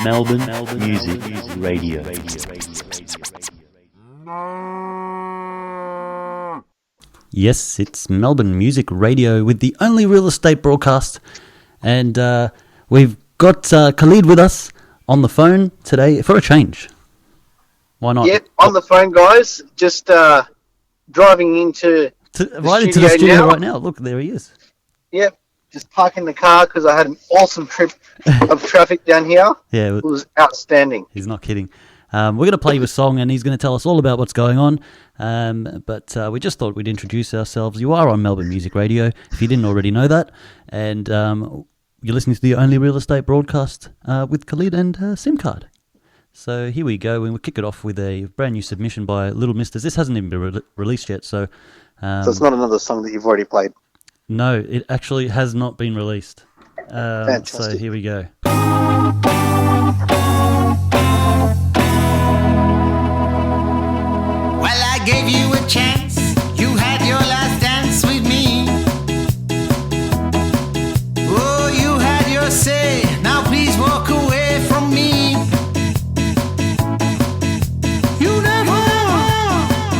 Melbourne Music Radio. Yes, it's Melbourne Music Radio with the only real estate broadcast. And we've got Khalid with us on the phone today for a change. Why not? Yep, on the phone, guys. Just driving into into the studio right now. Look, there he is. Yep, just parking the car because I had an awesome trip of traffic down here. Yeah, it was outstanding. He's not kidding. We're going to play you a song, and he's going to tell us all about what's going on. But we just thought we'd introduce ourselves. You are on Melbourne Music Radio, if you didn't already know that. And you're listening to the only real estate broadcast with Khalid and Sim card. So here we go, and we'll kick it off with a brand new submission by Little Misters. This hasn't even been released yet, so... so it's not another song that you've already played? No, it actually has not been released. Fantastic. So here we go. Well, I gave you a chance. You had your last dance with me. Oh, you had your say. Now please walk away from me. You never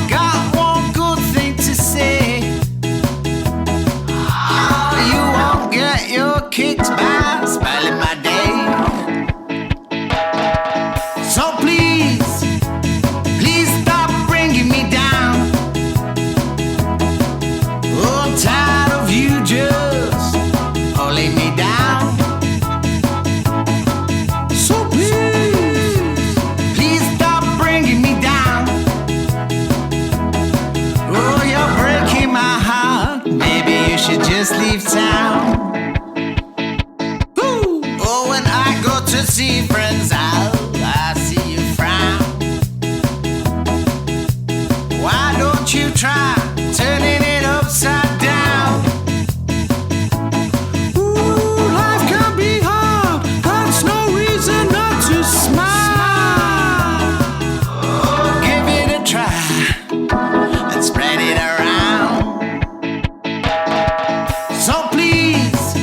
got one good thing to say. You won't get your kicks by spoiling my day. So please stop bringing me down. Oh, I'm tired of you just pulling me down. So please stop bringing me down. Oh, you're breaking my heart. Maybe you should just leave town. Ooh. Oh, when I go to see friends out, I see you frown. Why don't you try turning it upside down? Ooh, life can be hard. That's no reason not to smile. Oh, give it a try and spread it around. So please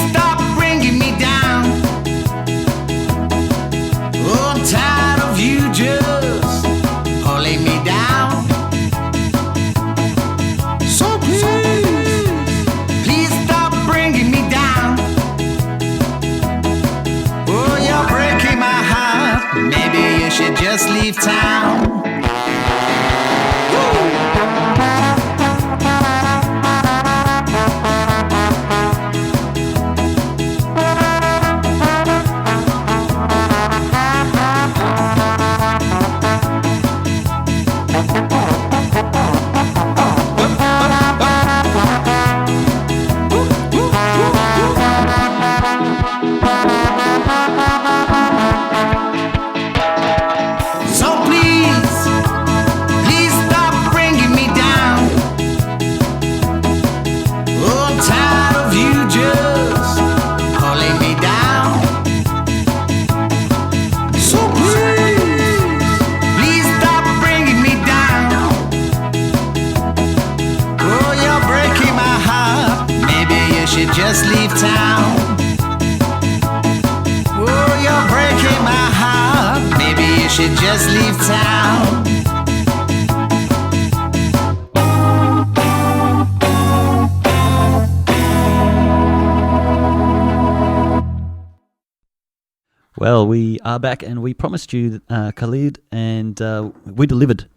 stop bringing me down. Oh, I'm tired of you just pulling me down. So please stop bringing me down. Oh, you're breaking my heart. Maybe you should just leave town. So please stop bringing me down. Oh, I'm tired of you just pulling me down. So please stop bringing me down. Oh, you're breaking my heart. Maybe you should just leave town. Oh, you're breaking my heart. Maybe you should just leave town. Well, we are back, and we promised you Khalid, and we delivered.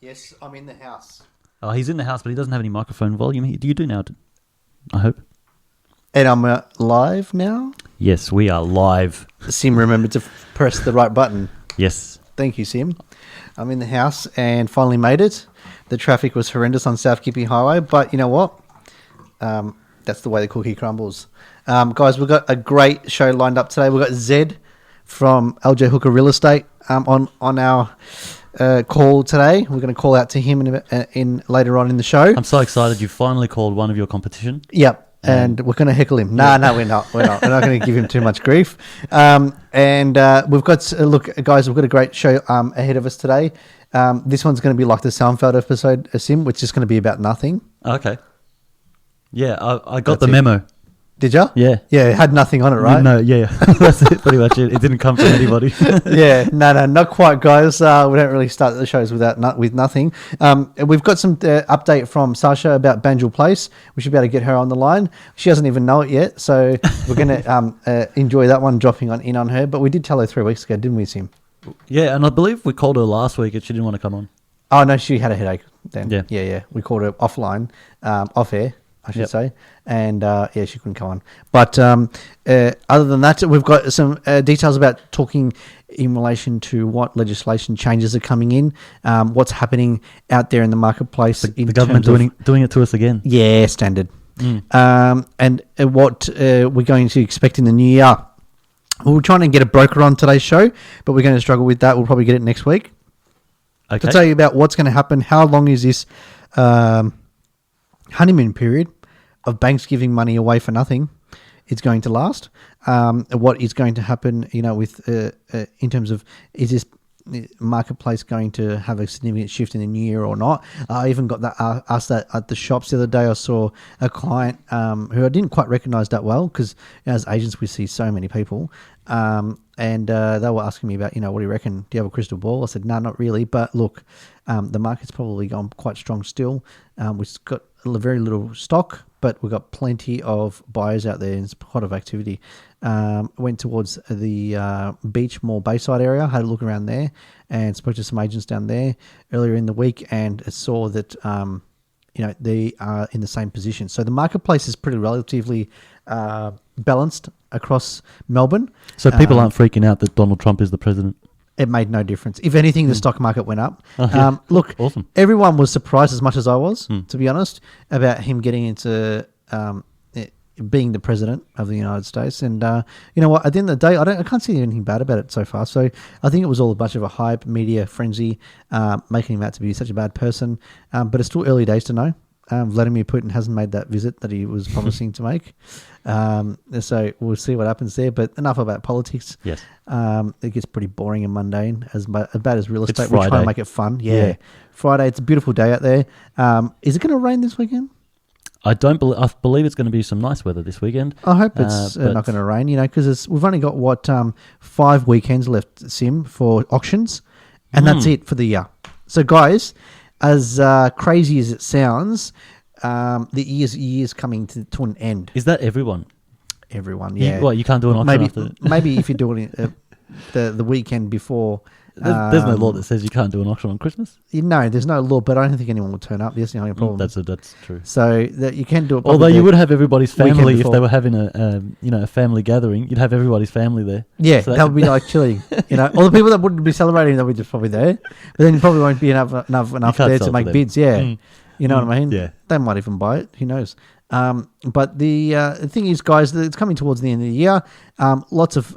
Yes, I'm in the house. Oh, he's in the house, but he doesn't have any microphone volume. You do now, I hope. And I'm live now. Yes, we are live. Sim remembered to press the right button. Yes. Thank you, Sim. I'm in the house and finally made it. The traffic was horrendous on South Kippy Highway, but you know what? That's the way the cookie crumbles. Guys, we've got a great show lined up today. We've got Zed from LJ Hooker Real Estate on our call today. We're going to call out to him in later on in the show. I'm so excited you finally called one of your competition. Yep. And we're going to heckle him. No, we're not. We're not going to give him too much grief. And we've got, look, guys, we've got a great show ahead of us today. This one's going to be like the Seinfeld episode, Sim, which is going to be about nothing. Okay. Yeah, I got That's the it. memo. Did you? Yeah. Yeah, it had nothing on it, right? No, yeah. That's it, pretty much it. It didn't come from anybody. Yeah, no, not quite, guys. We don't really start the shows with nothing. We've got some update from Sasha about Banjul Place. We should be able to get her on the line. She doesn't even know it yet, so we're going to enjoy that one dropping in on her. But we did tell her 3 weeks ago, didn't we, Sim? Yeah, and I believe we called her last week and she didn't want to come on. Oh, no, she had a headache then. Yeah. Yeah. We called her offline, off air, I should say. And, she couldn't come on. But other than that, we've got some details about talking in relation to what legislation changes are coming in, what's happening out there in the marketplace. The government doing it to us again. Yeah, standard. And what we're going to expect in the new year. We're trying to get a broker on today's show, but we're going to struggle with that. We'll probably get it next week. Okay. To tell you about what's going to happen, how long is this honeymoon period of banks giving money away for nothing is going to last. What is going to happen, with in terms of, is this marketplace going to have a significant shift in the new year or not? I even got that asked that at the shops the other day. I saw a client who I didn't quite recognise that well, because as agents we see so many people, and they were asking me about, what do you reckon? Do you have a crystal ball? I said, no, not really. But look, the market's probably gone quite strong still. We've got very little stock, but we've got plenty of buyers out there and a lot of activity. Went towards the Beach Mall Bayside area, had a look around there and spoke to some agents down there earlier in the week and saw that, they are in the same position. So the marketplace is pretty relatively balanced across Melbourne. So people aren't freaking out that Donald Trump is the president? It made no difference. If anything, the stock market went up. Oh, yeah. Look, awesome. Everyone was surprised as much as I was, to be honest, about him getting into being the president of the United States. And you know what? At the end of the day, I can't see anything bad about it so far. So I think it was all a bunch of a hype, media frenzy, making him out to be such a bad person. But it's still early days to know. Vladimir Putin hasn't made that visit that he was promising to make. So we'll see what happens there. But enough about politics. Yes. It gets pretty boring and mundane, as bad as real estate. It's We try Friday. to make it fun. Yeah. Friday, it's a beautiful day out there. Is it going to rain this weekend? I believe it's going to be some nice weather this weekend. I hope it's not going to rain, because we've only got 5 weekends left, Sim, for auctions, and that's it for the year. So, guys, as crazy as it sounds, the year's coming to an end. Is that everyone? Everyone, yeah. You can't do an auction after... Maybe if you're doing it the weekend before... There's no law that says you can't do an auction on Christmas. No, there's no law, but I don't think anyone will turn up. That's the only problem. That's true. So that you can do it. Although you would have everybody's family if they were having a family gathering, you'd have everybody's family there. Yeah, so that would be like chilling. All the people that wouldn't be celebrating, they'll be just probably there, but then you probably won't be enough there to make bids. Yeah, you know what I mean. Yeah, they might even buy it. Who knows? But the thing is, guys, it's coming towards the end of the year. Lots of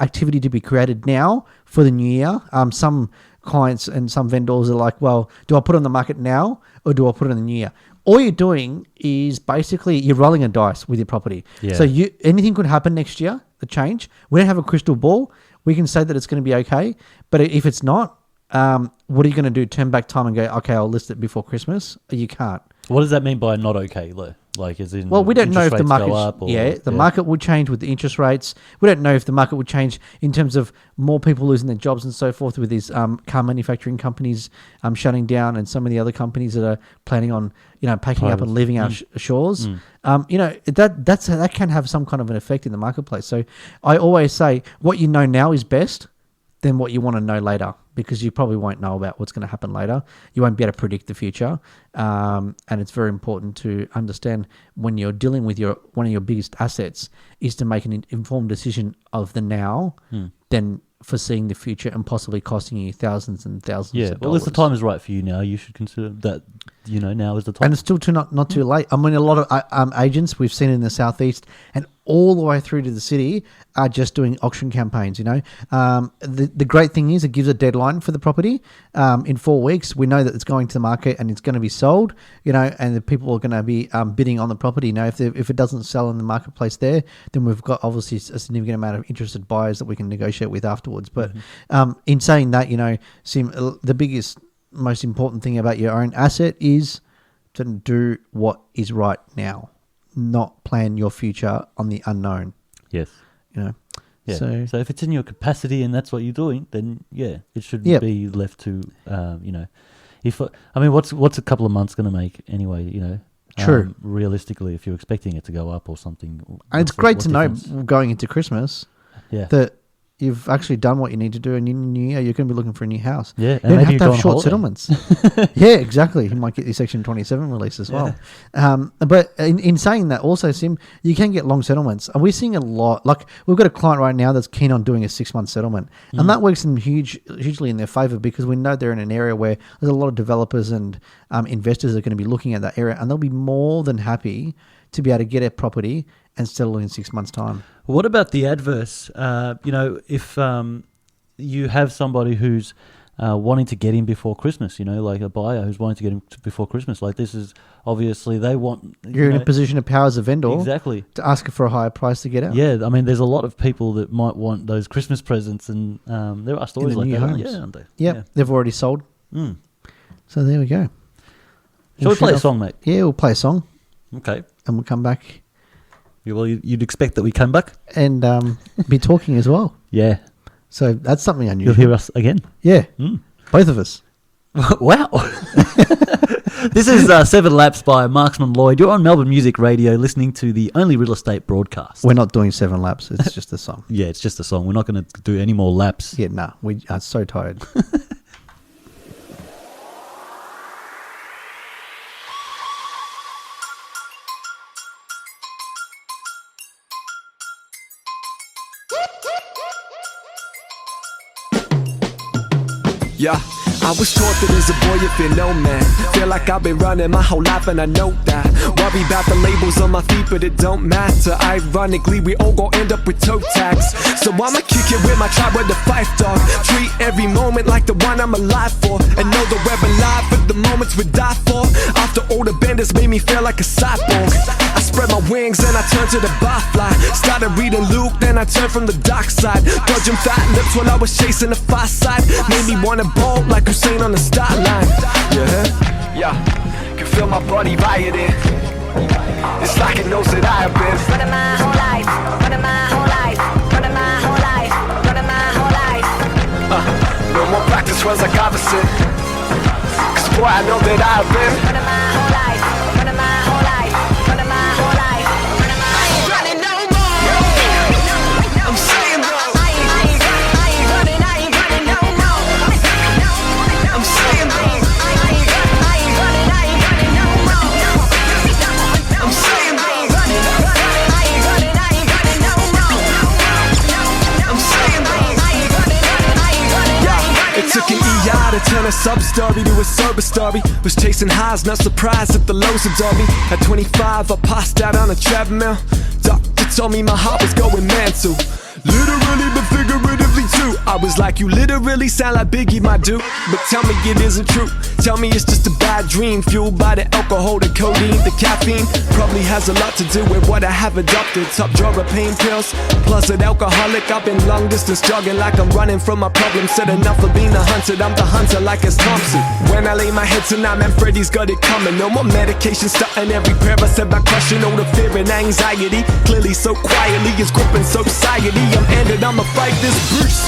activity to be created now for the new year. Some clients and some vendors are like, well, do I put it on the market now or do I put it in the new year? All you're doing is basically you're rolling a dice with your property. Yeah. So anything could happen next year, the change. We don't have a crystal ball. We can say that it's going to be okay. But if it's not, what are you going to do? Turn back time and go, okay, I'll list it before Christmas? You can't. What does that mean by not okay, though? Like, as in, well, we don't know if the market, the market will change with the interest rates. We don't know if the market will change in terms of more people losing their jobs and so forth with these car manufacturing companies shutting down, and some of the other companies that are planning on packing up and leaving our shores. That can have some kind of an effect in the marketplace. So I always say what you know now is best than what you want to know later, because you probably won't know about what's going to happen later. You won't be able to predict the future. And it's very important to understand when you're dealing with one of your biggest assets is to make an informed decision of the now than foreseeing the future and possibly costing you thousands and thousands of dollars. Well, if the time is right for you now, you should consider that, now is the time. And it's still not too late. I mean, a lot of agents we've seen in the southeast and all the way through to the city are just doing auction campaigns, The great thing is it gives a deadline for the property. In 4 weeks, we know that it's going to the market and it's going to be sold, and the people are going to be bidding on the property. If it doesn't sell in the marketplace there, then we've got obviously a significant amount of interested buyers that we can negotiate with afterwards. But in saying that, Sim, the biggest, most important thing about your own asset is to do what is right now. not plan your future on the unknown. Yes. You know. Yeah. So So if it's in your capacity and that's what you're doing, then yeah, it shouldn't Yep. be left to you know. If I mean, what's a couple of months going to make anyway? You know. True. Realistically, if you're expecting it to go up or something, and it's great to know going into Christmas Yeah. that you've actually done what you need to do, and in the new year you're going to be looking for a new house. Yeah, You and don't maybe have you to go have on short holiday. settlements. Yeah, exactly. You might get your Section 27 release as well. But in saying that, also, Sim, you can get long settlements. And we're seeing a lot. Like, we've got a client right now that's keen on doing a 6-month settlement. And that works in hugely in their favour because we know they're in an area where there's a lot of developers and investors are going to be looking at that area. And they'll be more than happy to be able to get a property and settle in 6 months' time. What about the adverse? You know, if you have somebody who's wanting to get in before Christmas, you know, like a buyer who's wanting to get in before Christmas, like this is obviously they want. You're in a position of power as a vendor Exactly. to ask for a higher price to get out. Yeah, I mean, there's a lot of people that might want those Christmas presents, and there are stories the like new that. homes. Yeah, aren't they? Yep, they've already sold. Mm. So there we go. Shall we play a song, mate? Yeah, we'll play a song Okay. and we'll come back Yeah, well, you'd expect that we come back. and be talking as well. Yeah. So that's something unusual. You'll hear us again. Yeah, Mm. both of us. Wow. This is 7 Laps by Marksman Lloyd. You're on Melbourne Music Radio listening to the only real estate broadcast. We're not doing 7 laps. It's just a song. Yeah, it's just a song. We're not going to do any more laps. Yeah, nah, we are so tired. Yeah, I was taught that as a boy if you're no man. Feel like I've been running my whole life and I know that. Worry about the labels on my feet but it don't matter. Ironically we all gon' end up with toe tags. So I'ma kick it with my tribe with the fife dog. Treat every moment like the one I'm alive for. And know that we're alive for the moments we die for. After all the bandits made me feel like a cyborg. I spread my wings and I turned to the barfly. Started reading Luke, then I turned from the dark side. Dodging fat lips while I was chasing the far side. Made me wanna ball like Hussein on the start line. Yeah, can feel my body rioting. It's like it knows that I have been running my whole life, running my whole life, running my whole life, running my whole life. No more practice runs like opposite. Cause boy I know that I have been Running my whole life, running my whole life, running my whole life, running my whole life. running no more. I'm saying though, I ain't running no more. I'm saying though, I ain't running no more. I'm saying though, I ain't running no more. I'm saying though. Yeah, it took an EI to turn a sub-story to a sober story. Was chasing highs, not surprised at the lows of me. At 25, I passed out on a treadmill. Doctor told me my heart was going mental. Literally but figuratively too. I was like, you literally sound like Biggie, my dude. But tell me it isn't true. Tell me it's just a bad dream. Fueled by the alcohol, the codeine, the caffeine. Probably has a lot to do with what I have adopted. Top drawer of pain pills, plus an alcoholic. I've been long distance jogging like I'm running from my problems. Said enough of being a hunted, I'm the hunter like it's Thompson. When I lay my head tonight, man, Freddy's got it coming. No more medication, starting every prayer I said by crushing all the fear and anxiety. Clearly so quietly, it's gripping society. I'm ended, I'ma fight this beast.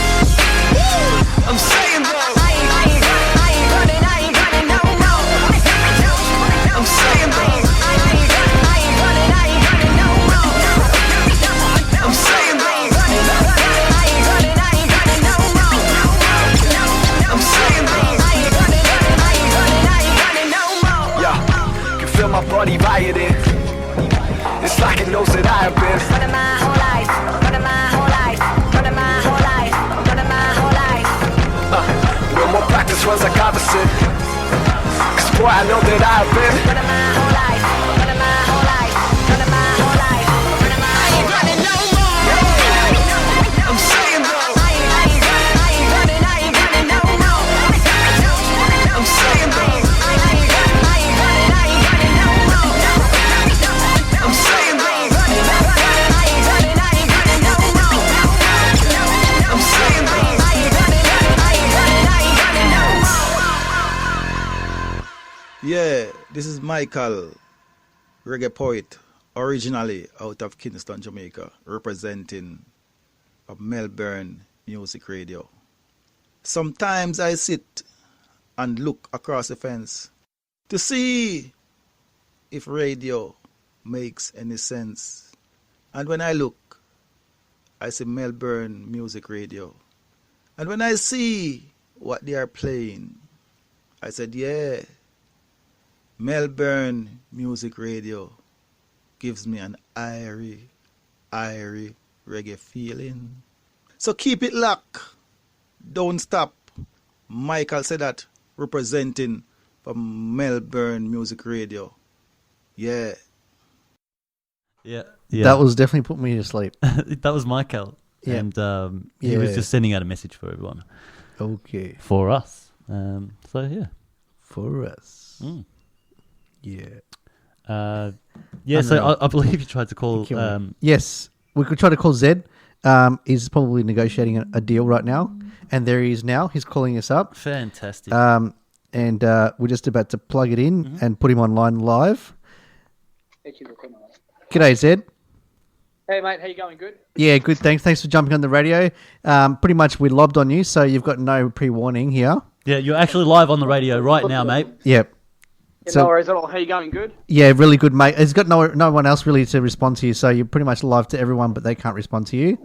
I'm saying though, I ain't running no more. I'm saying though, I ain't running no more. I'm saying though, I'm saying though. Yeah, can feel my body rioting. It's like it knows that I have been Running my whole life, running my whole life, running my whole life, running my whole life. no more practice runs like opposite. Cause boy I know that I have been Running my whole life, running my whole life, running my whole life, running my whole life. Running no more. I'm saying though, I ain't running no more. I'm saying though, I ain't running no more. I'm saying though, I'm saying though. Yeah, this is Michael, reggae poet, originally out of Kingston, Jamaica, representing a Melbourne music radio. Sometimes I sit and look across the fence to see if radio makes any sense. And when I look, I see Melbourne music radio. And when I see what they are playing, I said, yeah, Melbourne music radio gives me an airy reggae feeling. So keep it locked. Don't stop. Michael said that, representing from Melbourne music radio. Yeah. Yeah. That was definitely put me to sleep. That was Michael. Yeah. And he was just sending out a message for everyone. Okay. For us. So, yeah. For us. Mm. Yeah. So I believe you tried to call... yes. We could try to call Zed. He's probably negotiating a deal right now. And there he is now. He's calling us up. Fantastic. And we're just about to plug it in and put him online live. G'day, Zed. Hey, mate. How you going? Good? Yeah, good. Thanks for jumping on the radio. Pretty much we lobbed on you, so you've got no pre-warning here. Yeah, you're actually live on the radio right now, mate. Yep. Yeah, no worries at all. How you going? Good? Yeah, really good, mate. He's got no one else really to respond to you, so you're pretty much live to everyone, but they can't respond to you.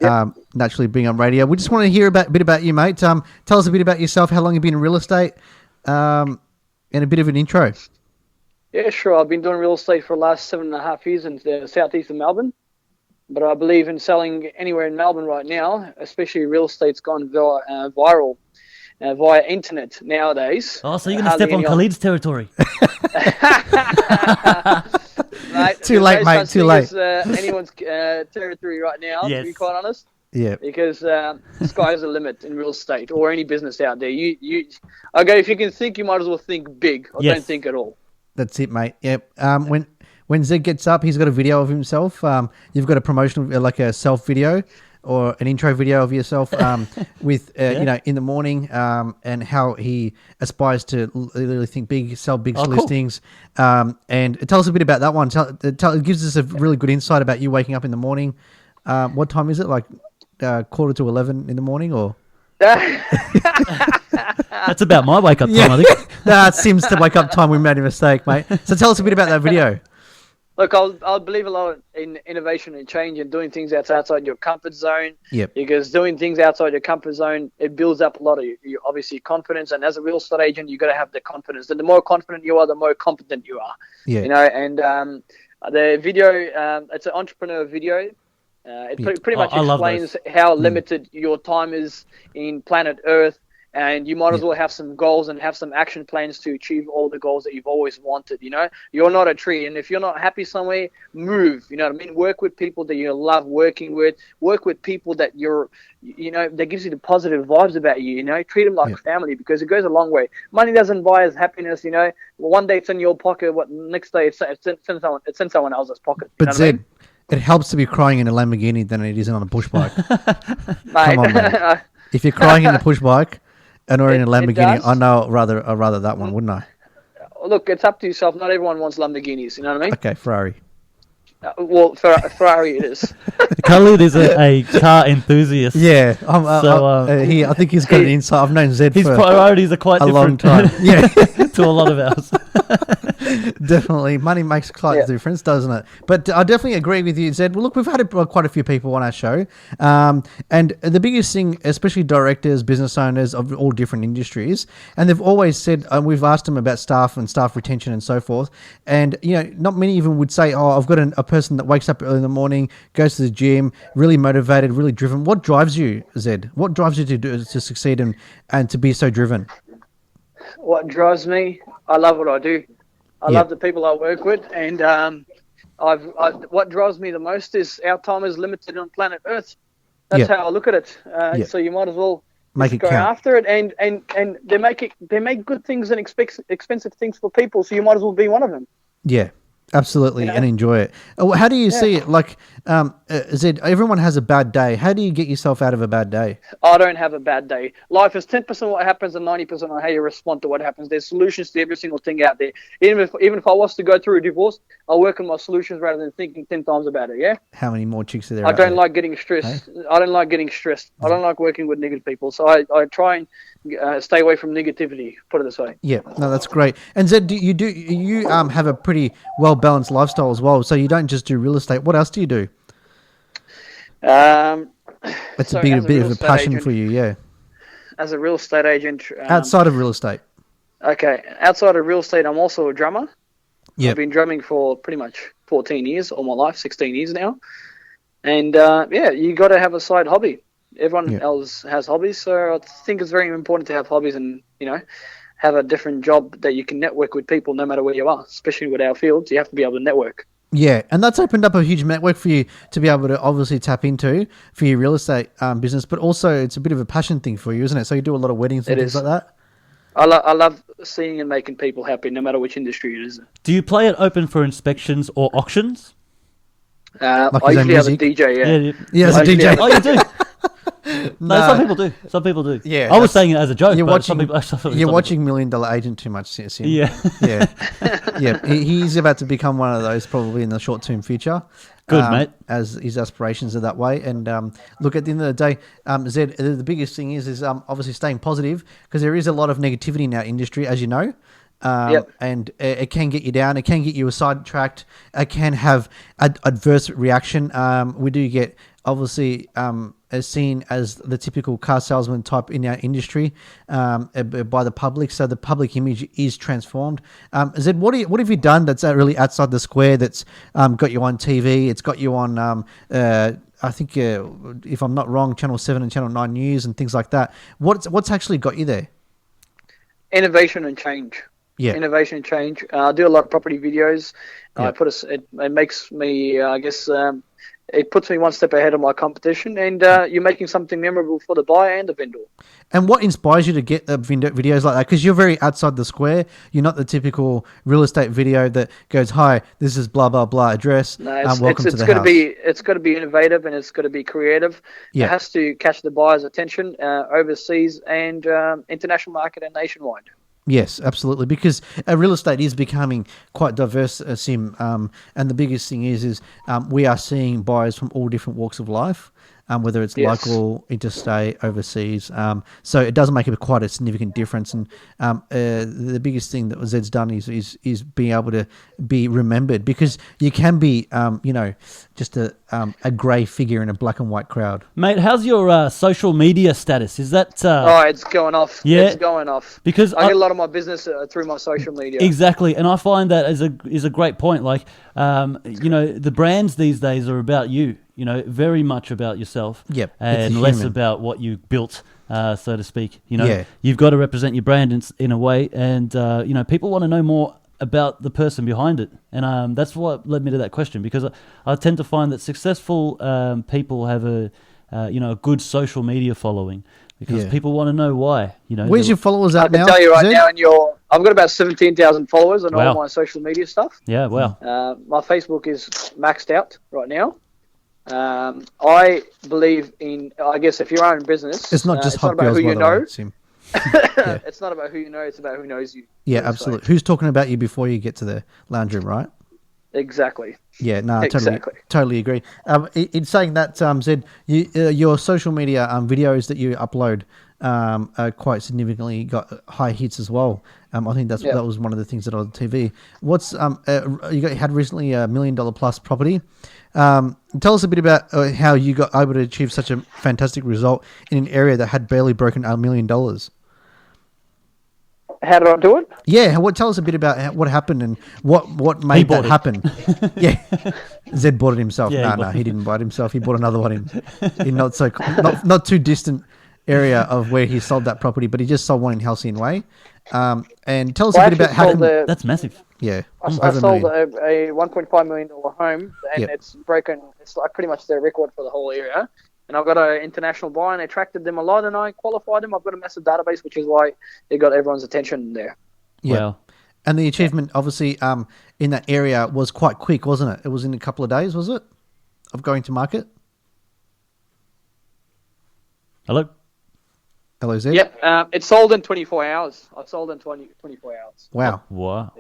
Yep. Naturally, being on radio. We just want to hear a bit about you, mate. Tell us a bit about yourself, how long you've been in real estate, and a bit of an intro. Yeah, sure. I've been doing real estate for the last 7.5 years in the southeast of Melbourne. But I believe in selling anywhere in Melbourne right now, especially real estate's gone viral via internet nowadays. Oh, so you're going to step on Khalid's territory. Mate, too late, mate. Too late. Anyone's territory right now, to be quite honest. Yeah. Because the sky's the limit in real estate or any business out there. If you can think, you might as well think big or don't think at all. That's it, mate. Yep. When Zed gets up, he's got a video of himself. You've got a promotional, like a self video or an intro video of yourself with, in the morning and how he aspires to literally think big, sell big listings. Cool. And tell us a bit about that one. It gives us a really good insight about you waking up in the morning. What time is it? Like 11:45 in the morning or? That's about my wake up time, I think. It seems to wake up time. We made a mistake, mate. So tell us a bit about that video. Look, I'll believe a lot in innovation and change and doing things outside your comfort zone. Yep. Because doing things outside your comfort zone, it builds up a lot of your obviously confidence. And as a real estate agent, you got to have the confidence. And the more confident you are, the more competent you are. Yeah. And the video, it's an entrepreneur video. It pretty much explains how limited your time is in planet Earth. And you might as well have some goals and have some action plans to achieve all the goals that you've always wanted. You're not a tree. And if you're not happy somewhere, move. You know what I mean? Work with people that you love working with. Work with people that that gives you the positive vibes about you. Treat them like family because it goes a long way. Money doesn't buy us happiness. One day it's in your pocket. Next day it's in someone else's pocket. But Zed, it helps to be crying in a Lamborghini than it is on a push bike. Come on, mate. If you're crying in a push bike, and or in a Lamborghini, I know I'd rather that one, wouldn't I? Look, it's up to yourself. Not everyone wants Lamborghinis, you know what I mean? Okay, Ferrari. Ferrari it is. Khalid is a car enthusiast. Yeah, I think he's got an insight. I've known Zed his for priorities are quite a different long time. Yeah, to a lot of ours. Definitely. Money makes quite a difference, doesn't it? But I definitely agree with you, Zed. Well, look, we've had quite a few people on our show. And the biggest thing, especially directors, business owners of all different industries, and they've always said, we've asked them about staff and staff retention and so forth. And, not many even would say, I've got a person that wakes up early in the morning, goes to the gym, really motivated, really driven. What drives you, Zed? What drives you to succeed and to be so driven? What drives me? I love what I do. I love the people I work with, and what drives me the most is our time is limited on planet Earth. That's how I look at it. So you might as well go after it, and they make good things and expensive things for people. So you might as well be one of them. Yeah, Absolutely, and enjoy it. How do you see it? Like, Zed, everyone has a bad day. How do you get yourself out of a bad day? I don't have a bad day. Life is 10% what happens and 90% on how you respond to what happens. There's solutions to every single thing out there. Even if I was to go through a divorce, I'll work on my solutions rather than thinking 10 times about it, yeah? How many more chicks are there? I out don't there? like getting stressed. Hey? I don't like getting stressed. I don't like working with negative people. So I try and stay away from negativity, put it this way. Yeah, no, that's great. And Zed, you have a pretty well balanced lifestyle as well. So you don't just do real estate. What else do you do? It's So a bit as of a real passion estate for you, yeah. As a real estate agent. Outside of real estate. Okay, outside of real estate, I'm also a drummer. Yeah. I've been drumming for pretty much 14 years, all my life, 16 years now. And you got to have a side hobby. Everyone else has hobbies, so I think it's very important to have hobbies and, have a different job that you can network with people no matter where you are, especially with our fields. You have to be able to network. Yeah, and that's opened up a huge network for you to be able to obviously tap into for your real estate business, but also it's a bit of a passion thing for you, isn't it? So you do a lot of weddings and things like that? I love seeing and making people happy, no matter which industry it is. Do you play it open for inspections or auctions? I usually have a DJ, Yeah, as a DJ. Oh, you do? No, some people do. Some people do. Yeah, I was saying it as a joke. You're but watching, you're watching $1 Million Agent too much, Sim. Yeah. Yeah. He's about to become one of those probably in the short-term future. Good, mate. As his aspirations are that way. And look, at the end of the day, Zed, the biggest thing is obviously staying positive because there is a lot of negativity in our industry, as you know. And it can get you down. It can get you sidetracked. It can have adverse reaction. We do get obviously as seen as the typical car salesman type in our industry by the public. So the public image is transformed. Zed, what have you done that's really outside the square? That's got you on TV. It's got you on. I think if I'm not wrong, Channel 7 and Channel 9 News and things like that. What's actually got you there? Innovation and change. Yeah. Innovation and change. I do a lot of property videos. Yeah. It makes me, it puts me one step ahead of my competition, and you're making something memorable for the buyer and the vendor. And what inspires you to get the videos like that? Because you're very outside the square. You're not the typical real estate video that goes, "Hi, this is blah blah blah address. No, welcome to the house." It's got to be innovative and it's got to be creative. Yeah. It has to catch the buyer's attention overseas and international market and nationwide. Yes, absolutely. Because real estate is becoming quite diverse, Sim. And the biggest thing is we are seeing buyers from all different walks of life, whether it's local, interstate, overseas. So it does make quite a significant difference. And the biggest thing that Zed's done is being able to be remembered, because you can be, just a grey figure in a black and white crowd. Mate, how's your social media status? Is that... it's going off. Yeah. It's going off. Because I get a lot of my business through my social media. Exactly. And I find that is a great point. Like, the brands these days are about you, very much about yourself. Yep. And less about what you built, so to speak. You've got to represent your brand in a way. And, people want to know more about the person behind it. And that's what led me to that question, because I tend to find that successful people have a good social media following, because people want to know why. Where's your followers at now? I can tell you right Zed? now, I've got about 17,000 followers on all my social media stuff. Yeah, wow. My Facebook is maxed out right now. I believe in, I guess, if you're own business, it's not just it's hot not about girls, who you know. Sim. It's not about who you know, it's about who knows you. Yeah, absolutely. Who's talking about you before you get to the lounge room, right? Exactly. Yeah, no, Exactly. totally agree. In saying that, Zed, your social media videos that you upload quite significantly got high hits as well. I think that was one of the things that on TV. What's had recently $1 million plus property. Tell us a bit about how you got able to achieve such a fantastic result in an area that had barely broken $1 million. How did I do it? Yeah, tell us a bit about what happened and what made that happen. Yeah, Zed bought it himself. Yeah, he didn't buy it himself. He bought another one in not too distant area of where he sold that property, but he just sold one in Halcyon Way. And tell us a bit about how that's massive. Yeah, I sold a $1.5 million home, and it's broken. It's like pretty much their record for the whole area. And I've got an international buyer, and I attracted them a lot, and I qualified them. I've got a massive database, which is why it got everyone's attention there. Yeah. Wow. And the achievement, obviously, in that area was quite quick, wasn't it? It was in a couple of days, was it, of going to market? Hello? Hello, Zed? Yep, it sold in 24 hours. I sold in 24 hours. Wow.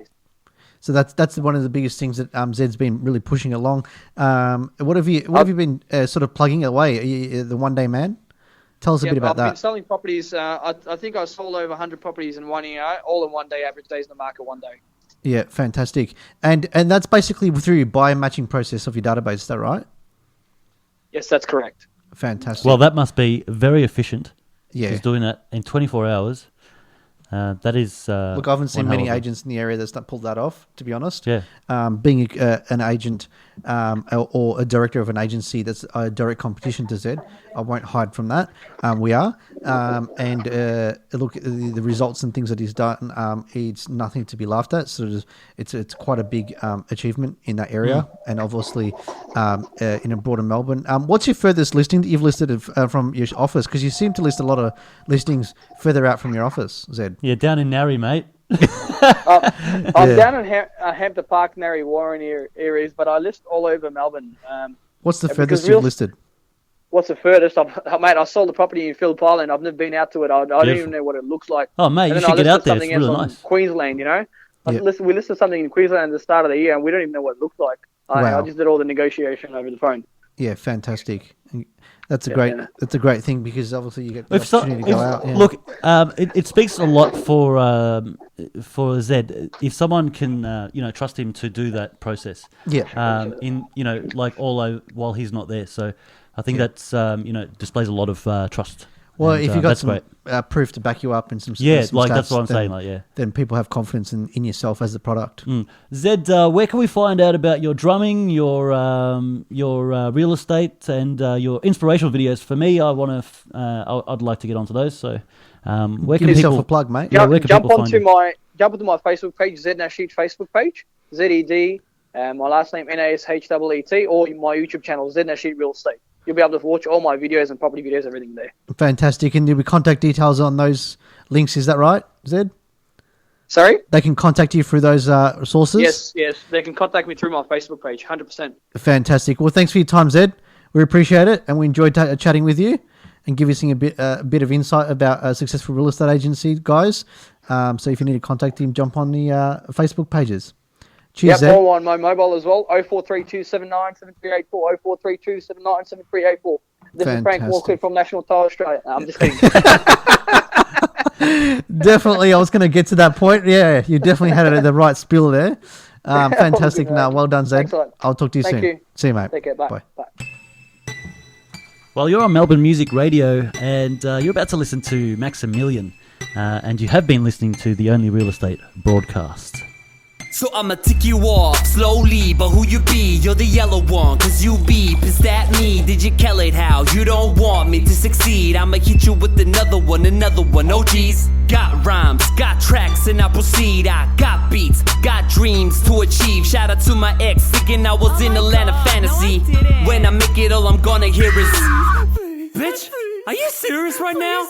So that's one of the biggest things that Zed's been really pushing along. What have you been sort of plugging away? Are you the one day man? Tell us a bit about that. I've been selling properties. I think I sold over 100 properties in 1 year, all in 1 day. Average days in the market 1 day. Yeah, fantastic. And that's basically through your buyer matching process of your database. Is that right? Yes, that's correct. Fantastic. Well, that must be very efficient. Yeah. He's doing that in 24 hours. That is. Look, I haven't seen many agents in the area that's not pulled that off, to be honest. Yeah. Being an agent or a director of an agency that's a direct competition to Zed, I won't hide from that. We are. And look, the results and things that he's done, it's nothing to be laughed at. So it's quite a big achievement in that area. And obviously in a broader Melbourne. What's your furthest listing that you've listed from your office? Because you seem to list a lot of listings further out from your office, Zed. Yeah, down in Narry, mate. I'm down in Hampton Park, Narry, Warren areas, but I list all over Melbourne. What's the furthest you've listed? What's the furthest? Mate, I sold the property in Phillip Island. I've never been out to it. I don't even know what it looks like. Oh, mate, you should get out there. It's really nice. Queensland, you know. We listed something in Queensland at the start of the year, and we don't even know what it looks like. I just did all the negotiation over the phone. Yeah, fantastic. That's a great thing because obviously you get the opportunity to go out. Yeah. Look, it speaks a lot for Zed if someone can trust him to do that process. Yeah. While he's not there. So I think that's displays a lot of trust. Well, if you've got some proof to back you up and some some stats, that's what I'm saying. Then people have confidence in yourself as the product. Zed, where can we find out about your drumming, your real estate, and your inspirational videos? For me, I'd like to get onto those. So, where can Give yourself people a plug, mate? Jump onto my Facebook page, Zed Nasheed Facebook page, ZED, my last name NASHEET, or my YouTube channel, Zed Nasheed Real Estate. You'll be able to watch all my videos and property videos, everything there. Fantastic. And there'll be contact details on those links. Is that right, Zed? Sorry? They can contact you through those sources? Yes. They can contact me through my Facebook page, 100%. Fantastic. Well, thanks for your time, Zed. We appreciate it, and we enjoyed chatting with you and give us a bit of insight about a successful real estate agency, guys. So if you need to contact him, jump on the Facebook pages. Cheers, Zed. Or on my mobile as well, 0432797384, 0432797384. This is Frank Walker from National Tile Australia. No, I'm just kidding. Definitely, I was going to get to that point. Yeah, you definitely had it at the right spiel there. Fantastic. Now, well done, Zed. Excellent. I'll talk to you soon. You. See you, mate. Take care. Bye. Well, you're on Melbourne Music Radio, and you're about to listen to Maximilian, and you have been listening to the Only Real Estate broadcast. So I'ma tick you off slowly, but who you be? You're the yellow one, cause you beep. Is that me? Did you kill it how? You don't want me to succeed. I'ma hit you with another one, oh geez. Got rhymes, got tracks, and I proceed. I got beats, got dreams to achieve. Shout out to my ex, thinking I was in a land of fantasy. When I make it, all I'm gonna hear is bitch, are you serious right now?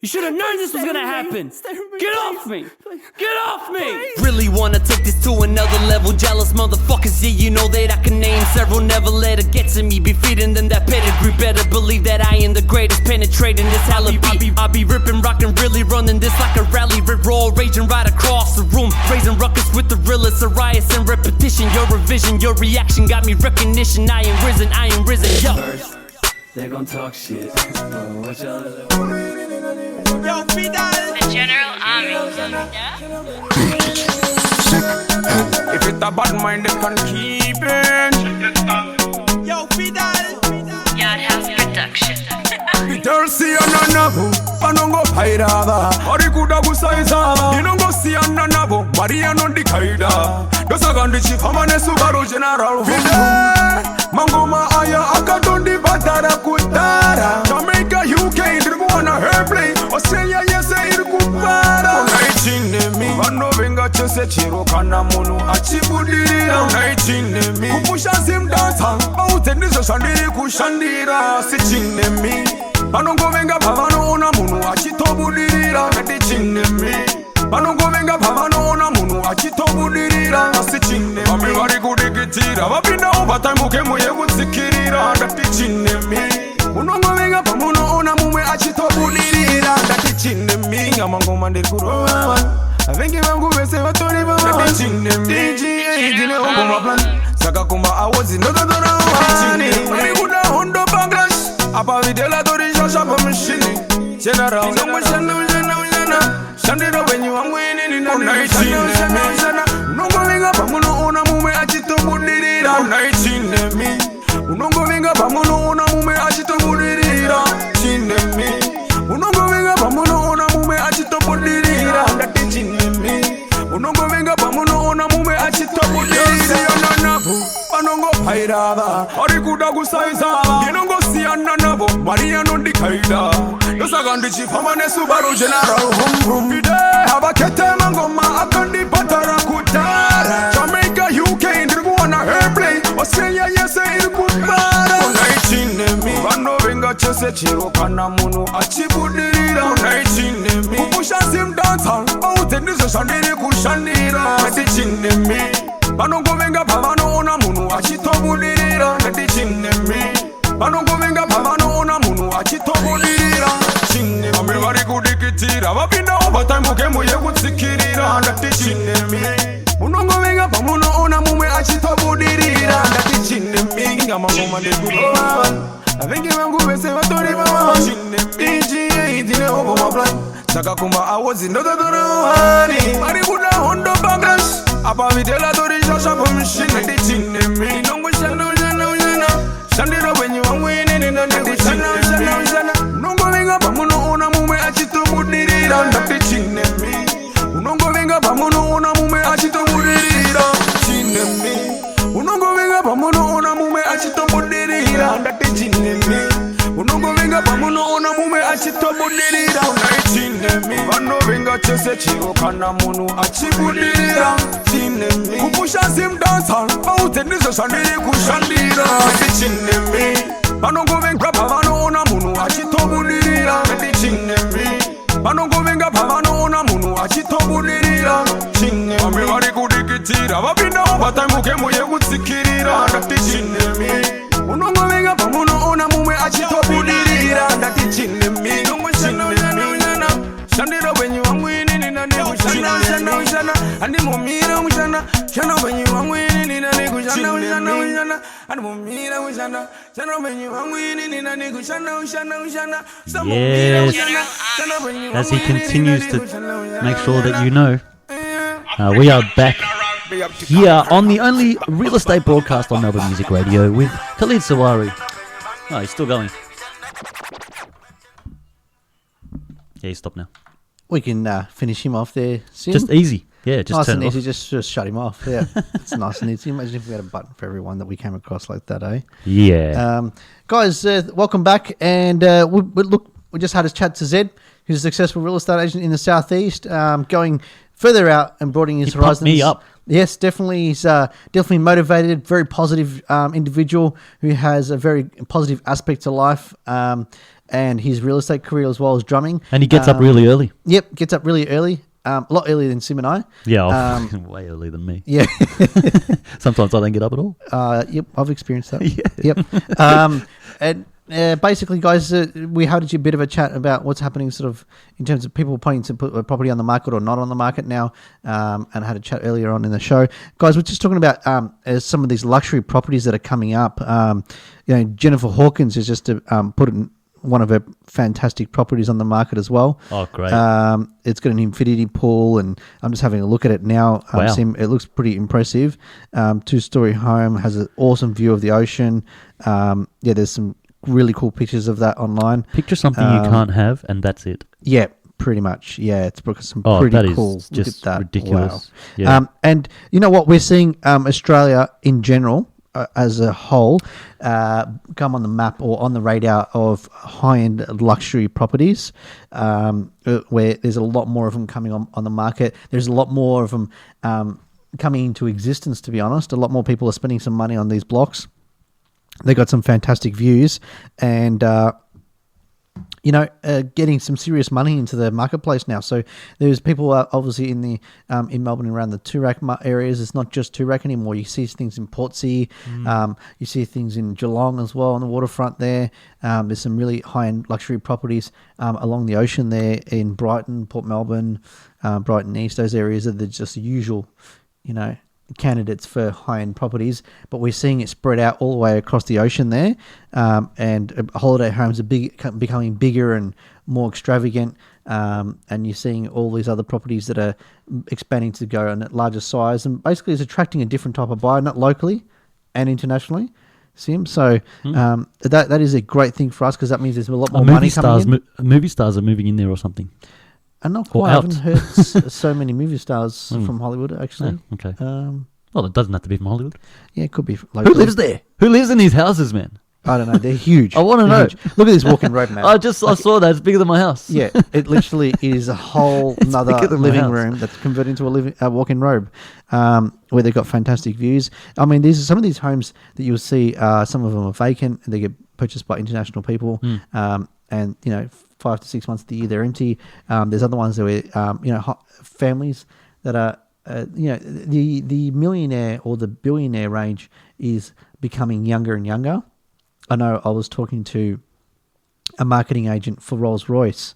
You should have known this was gonna happen. Get off me! Get off me! Really wanna take this to another level. Jealous motherfuckers, yeah, you know that I can name several. Never let it get to me. Be feeding them that pedigree. Better believe that I am the greatest. Penetrating this hella beat. I be ripping, rocking, really running this like a rally. Rip roll, raging right across the room. Raising ruckus with the realest. A riot and repetition. Your revision, your reaction got me recognition. I am risen, yo. They're gon' talk shit. What y'all Yo, the General Army. If it's a bad mind, they can keep it. Yo, Yard House Production. Tersi ananabo, panongo pairada. Arikuda gusaizada. Inongo si ananabo, Mariano di kaida. Dosagandi chifamane Subaru General. Mangoma aya akadondi batara kutara. Jamaica, UK, Irguana, Airplane. Australia, yes, Irgubara. Unaichine mi, vano venga chose chiro kana munu achibudia. Unaichine mi, kupusha sim dansa. Autendisho shandiri kushandira. Sichine mi, panongo venga pavano ona munu achitobudira. Medichine mi, panongo venga pavano ona munu achitobudira. achitobudirira asi chine vamwe vari kudikitira vapinda overtime ukemuye kutsikirira ndati chinemi unongovenga pamunoona mumwe achitobudirira ndati chinemi amangoma ndiri kurova vengi vangu vese vatori vavandi chinemi dine ongomaplan saka kuma awozi ndototora wani vari kuda hondo bangladesh apa videla tori shasha pamushini general nongoshana shandira venyi vamweni ninaichinemishana unongovenga pamunoona mumwe achitobudirira unaichinemi unongovenga pamunoona mumwe achitobudirira chinemi unongovenga pamunoona mumwe achitobudirira ndati chinemi unongovenga pamunoona mumwe achitobudirira navo vanongopairava ari kuda kusaizava ndinongosiyana navo mari anondikaida ndosaka ndichifamba nesubaru general vum ide havakete mangoma akandipatara kudhara Jamaica UK ndiri kuona airplay Australia yese iri kubara unaichinemi vanovenga chose chero kana munhu achibudirira unaichinemi kupusha sim dancehall vaudze ndizvo zvandiri kushandira ndichinemi vanongovenga pavanoona munhu achitobudirira ndichinemi vanongovenga pavanoona munhu achitobudirira chine vamwe vari kudikitira vapinda overtime ukemuye kutsikirira ndati chinemi unongovenga pamunoona mumwe achitobudirira ndati chinemi ngamangoma ndekurova vengi vangu vese vatori vava chinemi idine ongomaplan saka kuma awozi ndototora wani vari kuda hondo bangladesh apa videla tori shasha pamushini ndati chinemi nongoshana shandira venyi vamweni ninandikushana unongovenga pamunoona mumwe achitobudirira ndati chinemi unongovenga pamunoona mumwe achitobudirira chinemi unongovenga pamunoona mumwe achitobudirira ndati chinemi unongovenga pamunoona mumwe achitobudirira unaichinemi vanovenga chose chiro kana munhu achibudirira chinemi kupusha sim dancehall vaudze ndizvo zvandiri kushandira ndati chinemi vanongovenga pavanoona munhu achitobudirira ndati chinemi vanongovenga pavanoona munhu achitobudirira chinemi vamwe vari kudikitira vapinda overtime ukemuye kutsikirira ndati chinemi unongovenga pamunoona mumwe achitobudirira ndati chinemi shandira venyi vamweni ninandikushana andimumira mushana shana venyi vamweni ninandikushana andimumira mushana shana venyi vamweni ninandikushana Yes, as he continues to make sure that you know, we are back here on the only real estate broadcast on Melbourne Music Radio with Khalid Sawari. Oh, he's still going. Yeah, he's stopped now. We can finish him off there, Sim. Just easy. Yeah, just nice turn and it off. easy. Just shut him off. Yeah, it's nice and easy. Imagine if we had a button for everyone that we came across like that, eh? Yeah. Guys, welcome back. And we just had a chat to Zed, who's a successful real estate agent in the southeast, going further out and broadening his horizons. Pumped me up. Yes, definitely. He's definitely motivated, very positive individual who has a very positive aspect to life. And his real estate career as well as drumming. And he gets up really early. Yep, gets up really early. A lot earlier than Sim and I. Yeah, way earlier than me. Yeah. Sometimes I don't get up at all. Yep, I've experienced that. Yeah. Yep. And basically, guys, we had a bit of a chat about what's happening sort of in terms of people planning to put a property on the market or not on the market now, and I had a chat earlier on in the show. Guys, we're just talking about some of these luxury properties that are coming up. Jennifer Hawkins has just put one of her fantastic properties on the market as well. Oh, great. It's got an infinity pool, and I'm just having a look at it now. Wow. It looks pretty impressive. 2-story home, has an awesome view of the ocean. There's some really cool pictures of that online. Picture something you can't have, and that's it. Yeah, pretty much. Yeah, it's some pretty that cool. Is just Look at that. ridiculous. Wow. Yeah. And you know what? We're seeing Australia in general, as a whole, come on the map or on the radar of high-end luxury properties, where there's a lot more of them coming on the market. There's a lot more of them coming into existence, to be honest. A lot more people are spending some money on these blocks. They got some fantastic views, and getting some serious money into the marketplace now. So there's people obviously in the in Melbourne around the Toorak areas. It's not just Toorak anymore. You see things in Portsea. You see things in Geelong as well on the waterfront there. There's some really high-end luxury properties along the ocean there in Brighton, Port Melbourne, Brighton East. Those areas are just the usual, candidates for high-end properties, but we're seeing it spread out all the way across the ocean there, and holiday homes are becoming bigger and more extravagant, and you're seeing all these other properties that are expanding to go on at larger size, and basically it's attracting a different type of buyer, not locally and internationally. Sim, so that is a great thing for us because that means there's a lot more money coming in. Movie stars are moving in there or something. And not quite. I haven't heard so many movie stars from Hollywood, actually. Oh, okay. Well, it doesn't have to be from Hollywood. Yeah, it could be. Locally. Who lives there? Who lives in these houses, man? I don't know. They're huge. I want to know. Huge. Look at this walking road, man. I saw that. It's bigger than my house. Yeah, it literally is a whole another living room that's converted into a walk-in robe, where they've got fantastic views. I mean, these are some of these homes that you'll see. Some of them are vacant. And they get purchased by international people, and 5 to 6 months of the year they're empty. There's other ones where families that are the millionaire or the billionaire range is becoming younger and younger. I know I was talking to a marketing agent for Rolls-Royce,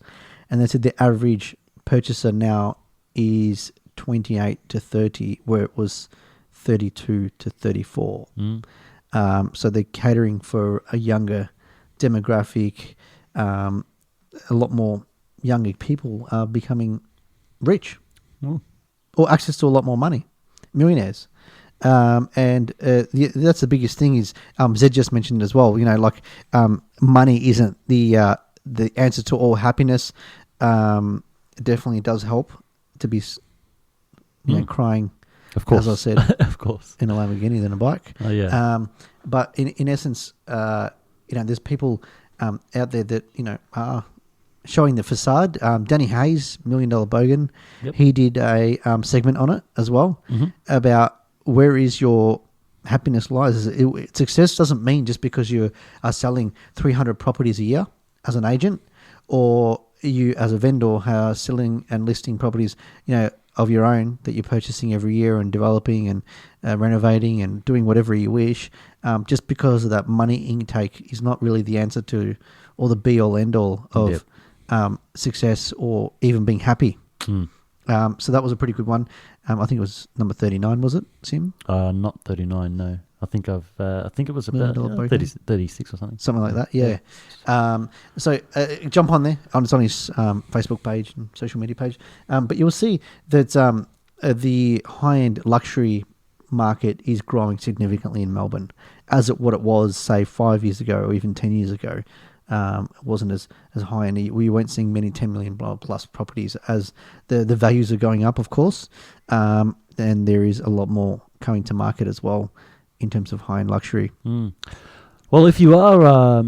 and they said the average purchaser now is 28 to 30, where it was 32 to 34. So they're catering for a younger demographic. A lot more younger people are becoming rich or access to a lot more money, millionaires. And that's the biggest thing is Zed just mentioned as well, money isn't the answer to all happiness. It definitely does help to be crying, of course, as I said, of course, in a Lamborghini than a bike. Oh yeah. But in essence, there's people out there that are showing the facade. Danny Hayes, $1 Million Bogan, he did a segment on it as well about where is your happiness lies. Success doesn't mean just because you are selling 300 properties a year as an agent, or you as a vendor are selling and listing properties, of your own that you're purchasing every year and developing and renovating and doing whatever you wish. Just because of that money intake is not really the answer to, or the be all end all of success or even being happy. So that was a pretty good one. I think it was number 39, was it, Sim? Not 39, no. I think it was about 36 or something. Something like that, yeah. So jump on there. It's on his Facebook page and social media page. But you'll see that the high-end luxury market is growing significantly in Melbourne, what it was, say, 5 years ago or even 10 years ago. It wasn't as high, and we weren't seeing many 10 million plus properties as the values are going up, of course. And there is a lot more coming to market as well in terms of high-end luxury. Well, if you are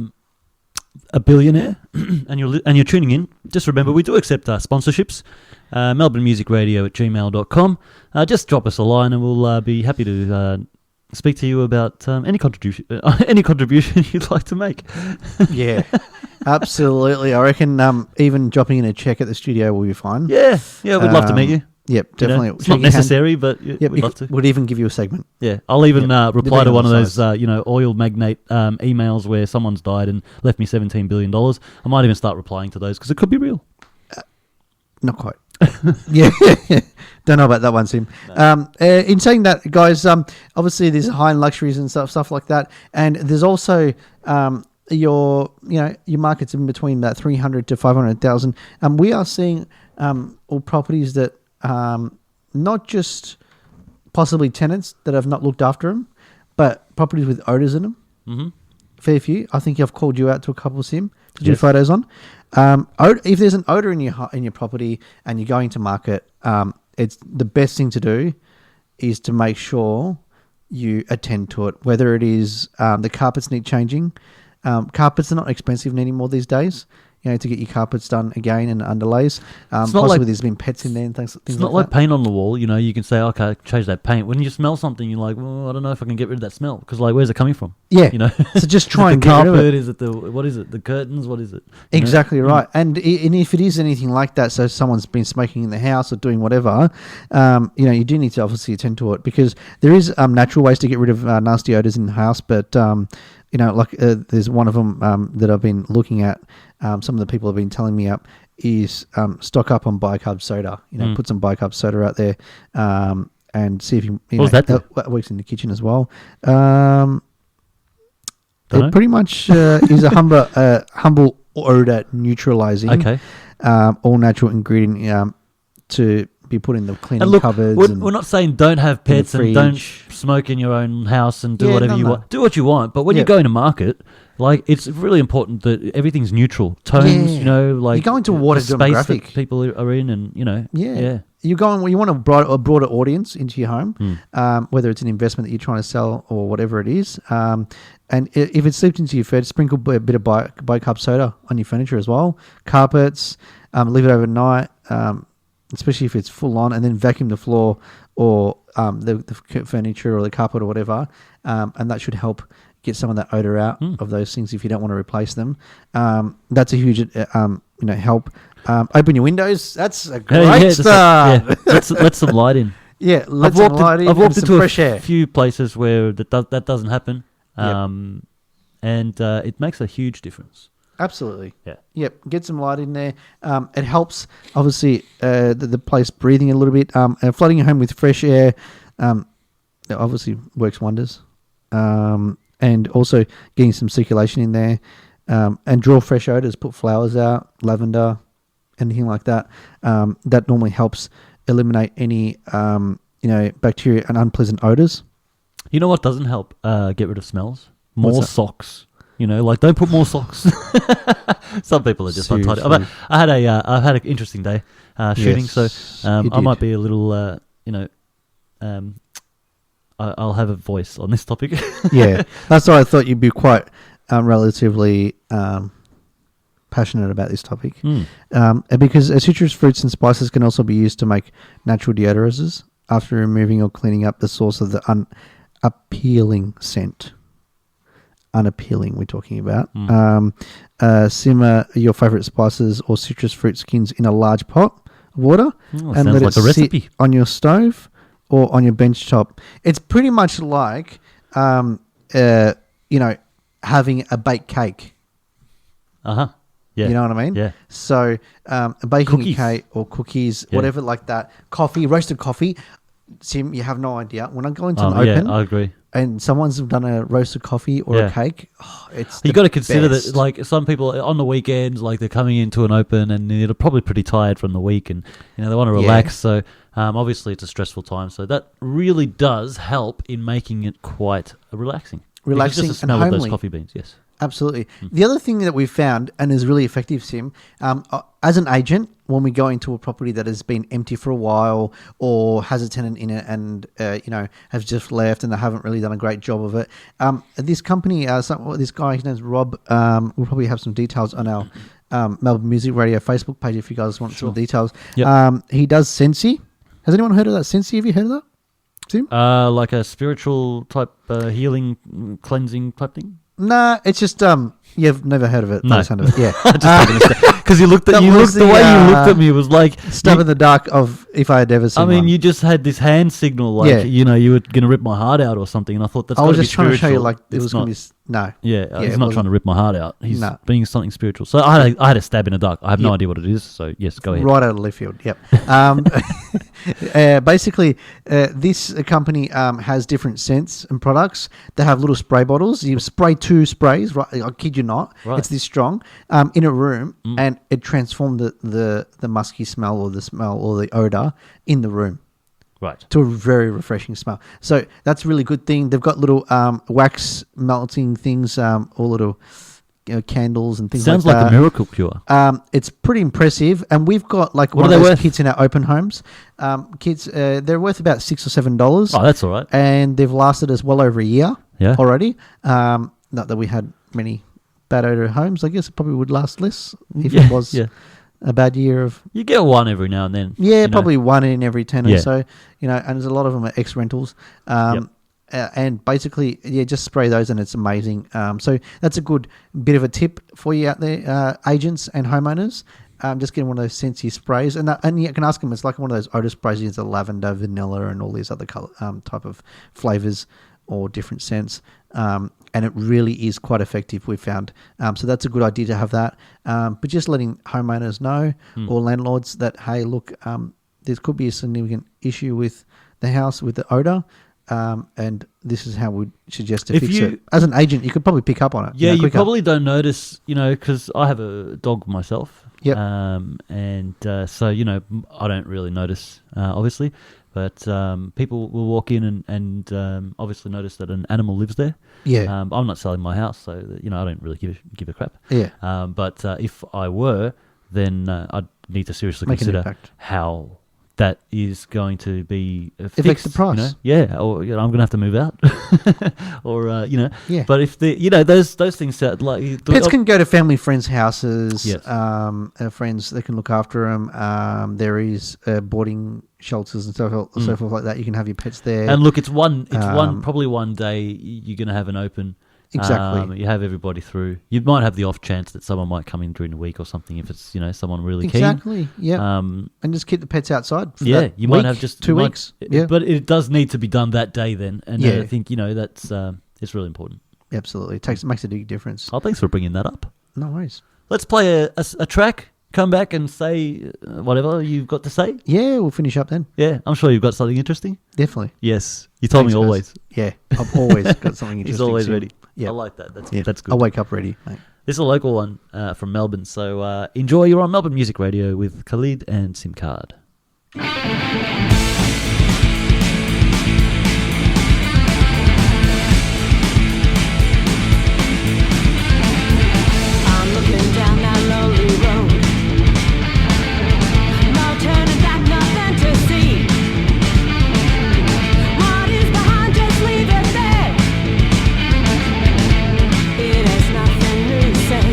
a billionaire and you're tuning in, just remember we do accept sponsorships. melbournemusicradio@gmail.com. Just drop us a line and we'll be happy to speak to you about any contribution you'd like to make. Yeah, absolutely. I reckon even dropping in a check at the studio will be fine. Yeah, we'd love to meet you. Yep, definitely. It's not necessary, but we'd love to. We'd even give you a segment. Yeah, I'll even reply to one of those oil magnate emails where someone's died and left me $17 billion. I might even start replying to those because it could be real. Not quite. Yeah, don't know about that one, Sim. No. In saying that, guys, obviously there's high-end luxuries and stuff like that, and there's also your markets in between that 300 to 500,000. We are seeing all properties that not just possibly tenants that have not looked after them, but properties with odours in them. Mm-hmm. Fair few. I think I've called you out to a couple, Sim, to do photos on. If there's an odour in your property and you're going to market, it's the best thing to do is to make sure you attend to it. Whether it is the carpets need changing. Carpets are not expensive anymore these days. to get your carpets done again and underlays. Possibly like, there's been pets in there and things it's not like paint on the wall. You can say, okay, change that paint. When you smell something, you're like, well, I don't know if I can get rid of that smell because, like, where's it coming from? Yeah. So just try and get get rid of it. Is it what is it? The curtains? What is it? Exactly right. And if it is anything like that, so someone's been smoking in the house or doing whatever, you do need to obviously attend to it because there is natural ways to get rid of nasty odors in the house, but there's one of them that I've been looking at. Some of the people have been telling me up is stock up on bicarb soda. Put some bicarb soda out there and see if you. What does that do? That works in the kitchen as well. It pretty much is a humble odor neutralizing. Okay. All natural ingredient to be put in the cleaning cupboards. We're not saying don't have pets and don't smoke in your own house and do whatever you want. Do what you want, but when you're going to market, like, it's really important that everything's neutral. Tones, like you're going to water the space demographic that people are in, and you're going. You want a broader audience into your home, whether it's an investment that you're trying to sell or whatever it is. And if it's slipped into your furniture, sprinkle a bit of bicarb soda on your furniture as well. Carpets, leave it overnight. Especially if it's full on, and then vacuum the floor or the furniture or the carpet or whatever, and that should help get some of that odor out of those things if you don't want to replace them. That's a huge help. Open your windows. That's a great start. Let some light in. Yeah, let some light in. I've walked into fresh air. A few places where that doesn't happen, and it makes a huge difference. Absolutely. Yeah. Yep. Get some light in there. It helps, obviously, the place breathing a little bit. Flooding your home with fresh air obviously works wonders. And also getting some circulation in there. And draw fresh odors. Put flowers out, lavender, anything like that. That normally helps eliminate any, bacteria and unpleasant odors. You know what doesn't help get rid of smells? More socks. Don't put more socks. Some people are just untidy. I've had an interesting day shooting, so I might be a little, I'll have a voice on this topic. Yeah, that's why I thought you'd be quite relatively passionate about this topic. Because citrus fruits and spices can also be used to make natural deodorizers after removing or cleaning up the source of the unappealing scent. Unappealing we're talking about. Simmer your favorite spices or citrus fruit skins in a large pot of water and let it sit on your stove or on your bench top. It's pretty much like having a baked cake. Yeah. You know what I mean? Yeah. So baking a cake or cookies, whatever like that. Coffee, roasted coffee. Sim, you have no idea. When I go into an open, I agree. And someone's done a roasted coffee or a cake, it's you got to consider that, like, some people on the weekends, like, they're coming into an open and they're probably pretty tired from the week, and they want to relax. So obviously it's a stressful time. So that really does help in making it quite relaxing. Relaxing just the smell and of homely. those coffee beans. Yes. Absolutely. The other thing that we've found and is really effective, Sim, as an agent, when we go into a property that has been empty for a while or has a tenant in it and, has just left and they haven't really done a great job of it, this company, this guy, his name's Rob, we'll probably have some details on our Melbourne Music Radio Facebook page if you guys want some details. Yep. He does Sensi. Has anyone heard of that Sensi? Have you heard of that, Sim? Like a spiritual type healing, cleansing type thing? Nah, it's just you've never heard of it. No, sound of it. Yeah, because the way you looked at me was like stab in the dark of if I had ever seen. I mean, you just had this hand signal, like you were going to rip my heart out or something, and I thought that's. I was just trying to show you, like, it was going to be no. Yeah, he's not trying to rip my heart out. He's being something spiritual. So I had a stab in the dark. I have no idea what it is. So yes, go ahead. Right out of left field. Yep. Basically, this company has different scents and products. They have little spray bottles. You spray 2 sprays. Right, I kid you not. Right. It's this strong in a room, and it transformed the musky smell or the smell or the odor in the room. Right. To a very refreshing smell. So that's a really good thing. They've got little wax melting things, or little candles and things Sounds like that. Sounds like a miracle cure. It's pretty impressive. And we've got like what one of those kits in our open homes. Kits, they're worth about $6 or $7. Oh, that's all right. And they've lasted us well over a year already. Not that we had many bad odor homes, I guess it probably would last less if it was a bad year of... You get one every now and then. Yeah, probably one in every 10 Yeah. or so, and there's a lot of them are ex-rentals. And basically, just spray those and it's amazing. So that's a good bit of a tip for you out there, agents and homeowners. Just getting one of those scentsy sprays. And you can ask them, it's like one of those odor sprays. It's a lavender, vanilla, and all these other color, type of flavors or different scents. And it really is quite effective, we've found. So that's a good idea to have that. But just letting homeowners know or landlords that, hey, look, there could be a significant issue with the house with the odor. And this is how we'd suggest to fix it. As an agent, you could probably pick up on it. Yeah, you probably don't notice, because I have a dog myself. Yep. And so, I don't really notice, obviously. But people will walk in and obviously notice that an animal lives there. Yeah. I'm not selling my house, so, I don't really give a crap. Yeah. But if I were, then I'd need to seriously Make an consider impact. how that is going to be fixed. Affects the price. Or I'm going to have to move out, or Yeah. But if those things sound like Pets can go to family friends' houses. Yes. Friends, they can look after them. There is boarding shelters and so forth like that. You can have your pets there. And look, it's probably one day you're going to have an open. Exactly. You have everybody through. You might have the off chance that someone might come in during the week or something if it's someone really keen. Exactly. Yeah. And just keep the pets outside. For Yeah, that you week, might have just 2 weeks. Yeah. But it does need to be done that day then, and Yeah. I think that's it's really important. Absolutely, it makes a big difference. Oh, thanks for bringing that up. No worries. Let's play a track. Come back and say whatever you've got to say. Yeah, we'll finish up then. Yeah, I'm sure you've got something interesting. Definitely. Yes, you told me Thanks, guys. always. Yeah, I've always got something interesting. He's always Sim. ready. Yeah, I like that. That's good. I'll wake up ready, mate. This is a local one from Melbourne, so enjoy. You're on Melbourne Music Radio with Khalid and Sim Card. I'm looking down that lonely road. No turning back, nothing to see. What is behind, just leave it there. It has nothing new to say.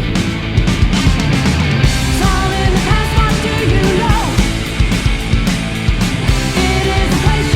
It's all in the past, what do you know? It is a place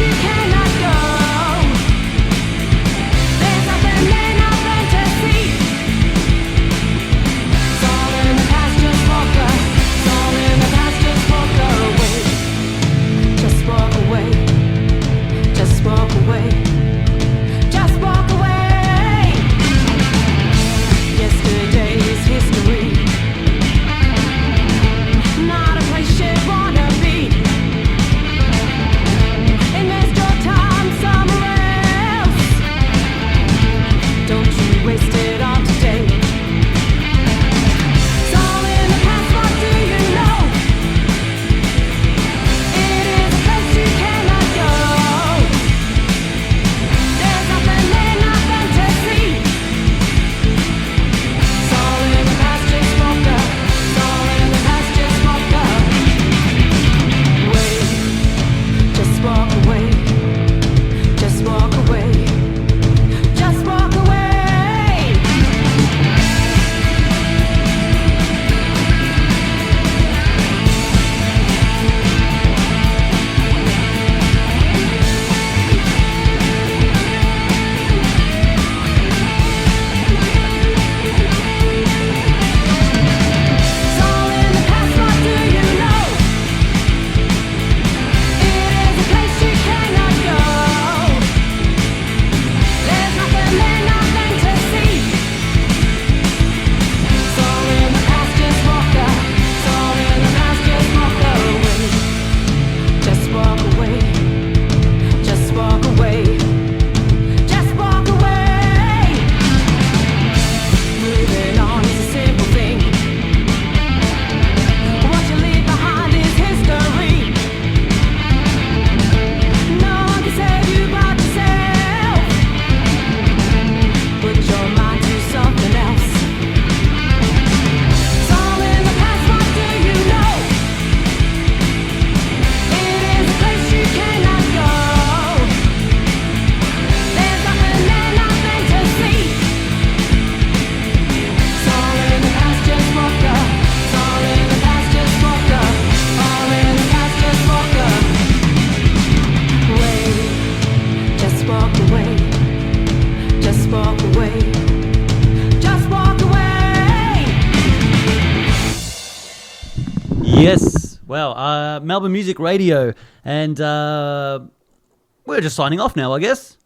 Yes. Well, Melbourne Music Radio, and we're just signing off now, I guess.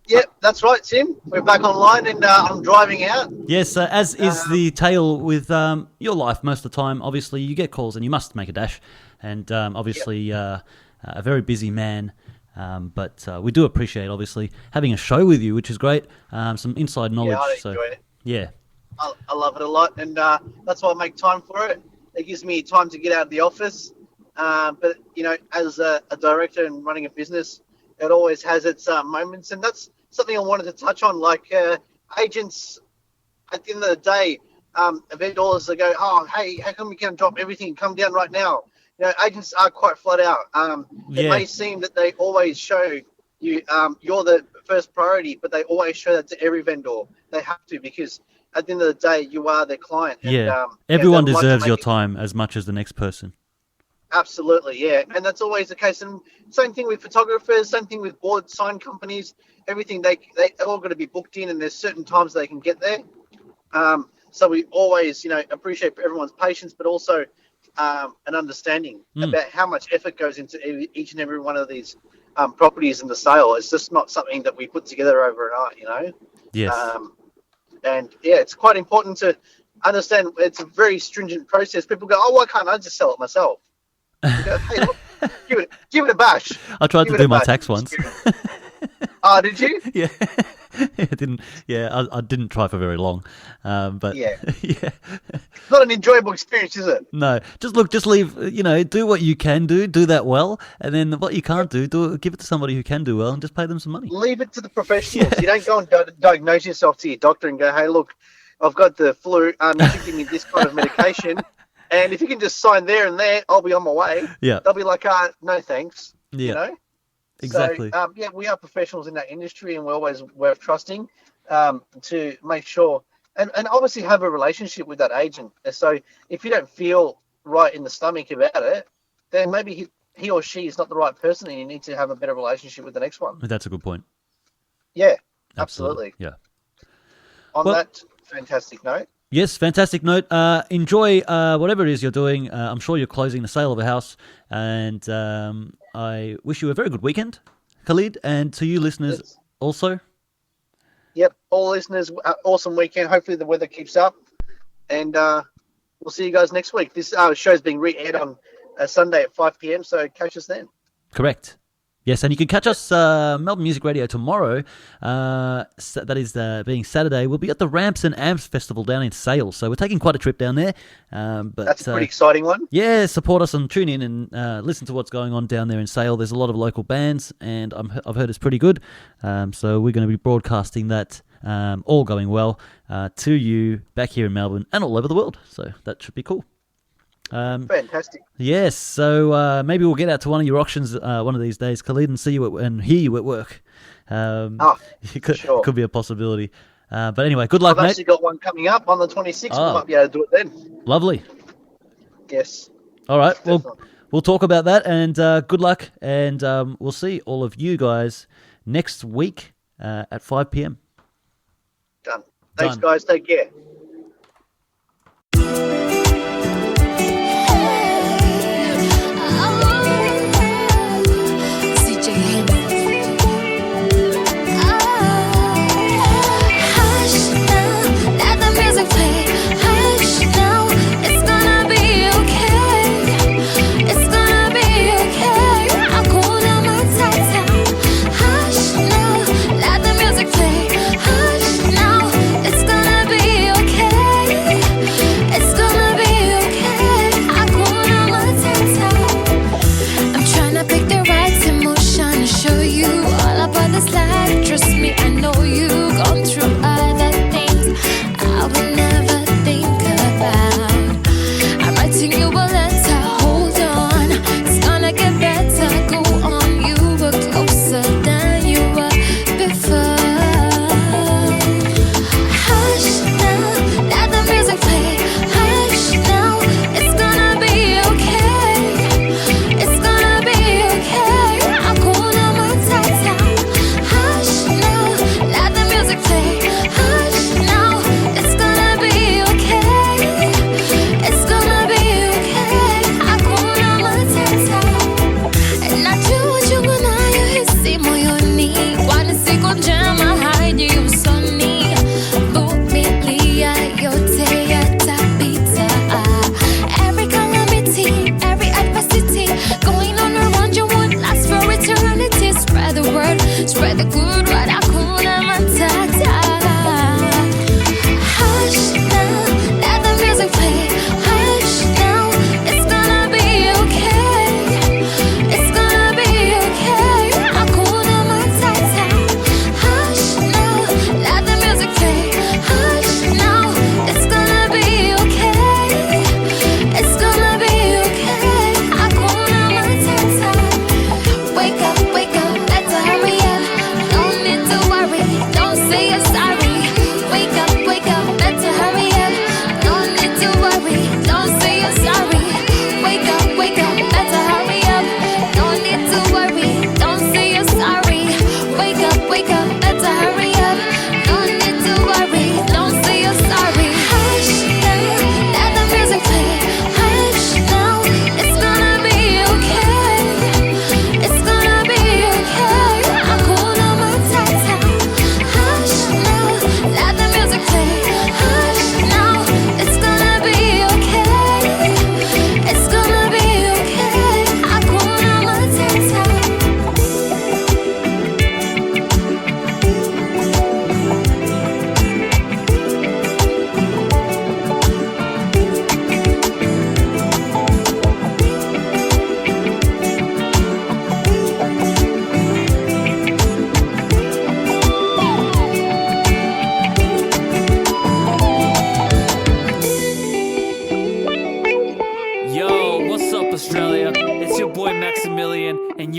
Yep, that's right, Tim. We're back online, and I'm driving out. Yes, as is the tale with your life most of the time. Obviously, you get calls and you must make a dash. And obviously, a very busy man. But we do appreciate, obviously, having a show with you, which is great. Some inside knowledge. Yeah, I enjoy it. Yeah. I love it a lot, and that's why I make time for it. It gives me time to get out of the office. But, you know, as a director and running a business, it always has its moments. And that's something I wanted to touch on. Like agents, at the end of the day, vendors, they go, oh, hey, how come we can't drop everything? Come down right now. You know, agents are quite flat out. It may seem that they always show you you're the first priority, but they always show that to every vendor. They have to, because at the end of the day, you are their client. Yeah, and, everyone deserves your time as much as the next person. Absolutely, yeah. And that's always the case. And same thing with photographers, same thing with board sign companies, everything. They're all going to be booked in, and there's certain times they can get there. So we always, you know, appreciate everyone's patience, but also an understanding about how much effort goes into each and every one of these properties in the sale. It's just not something that we put together overnight, you know. Yes. And yeah, it's quite important to understand. It's a very stringent process. People go, "Oh, why can't I just sell it myself?" You go, hey, look, give it a bash. I tried to do my tax once. Oh, did you? Yeah. It didn't. Yeah, I didn't try for very long. But yeah, yeah. It's not an enjoyable experience, is it? No. Just leave. You know, do what you can do that well, and then what you can't give it to somebody who can do well, and just pay them some money. Leave it to the professionals. Yeah. You don't go and diagnose yourself to your doctor and go, "Hey, look, I've got the flu. You should give me this kind of medication." And if you can just sign there and there, I'll be on my way. Yeah. They'll be like, no thanks. Yeah. You know? Exactly. So, yeah, we are professionals in that industry, and we're always worth trusting to make sure and obviously have a relationship with that agent. So if you don't feel right in the stomach about it, then maybe he or she is not the right person, and you need to have a better relationship with the next one. That's a good point. Yeah, absolutely. Yeah. On that fantastic note. Yes, fantastic note. Enjoy whatever it is you're doing. I'm sure you're closing the sale of a house, and I wish you a very good weekend, Khalid, and to you listeners also. Yep, all listeners, awesome weekend. Hopefully the weather keeps up, and we'll see you guys next week. This show's being re-aired on Sunday at 5 p.m, so catch us then. Correct. Yes, and you can catch us, Melbourne Music Radio, tomorrow. That is being Saturday. We'll be at the Ramps and Amps Festival down in Sale, so we're taking quite a trip down there. But that's a pretty exciting one. Yeah, support us and tune in and listen to what's going on down there in Sale. There's a lot of local bands, and I've heard it's pretty good. So we're going to be broadcasting that, all going well, to you back here in Melbourne and all over the world. So that should be cool. Fantastic. Yes, so maybe we'll get out to one of your auctions one of these days, Khalid, and see you and hear you at work. Could be a possibility. But anyway, good luck, I've mate. I've actually got one coming up on the 26th. We might be able to do it then. Lovely. Yes. All right. Well, we'll talk about that, and good luck, and we'll see all of you guys next week at 5 p.m. Done. Thanks, guys. Take care. It's gonna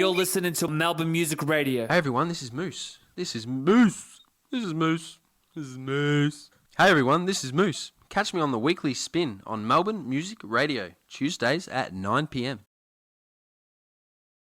you're listening to Melbourne Music Radio. Hey everyone, this is Moose. This is Moose. This is Moose. This is Moose. Hey everyone, this is Moose. Catch me on the weekly spin on Melbourne Music Radio, Tuesdays at 9 p.m.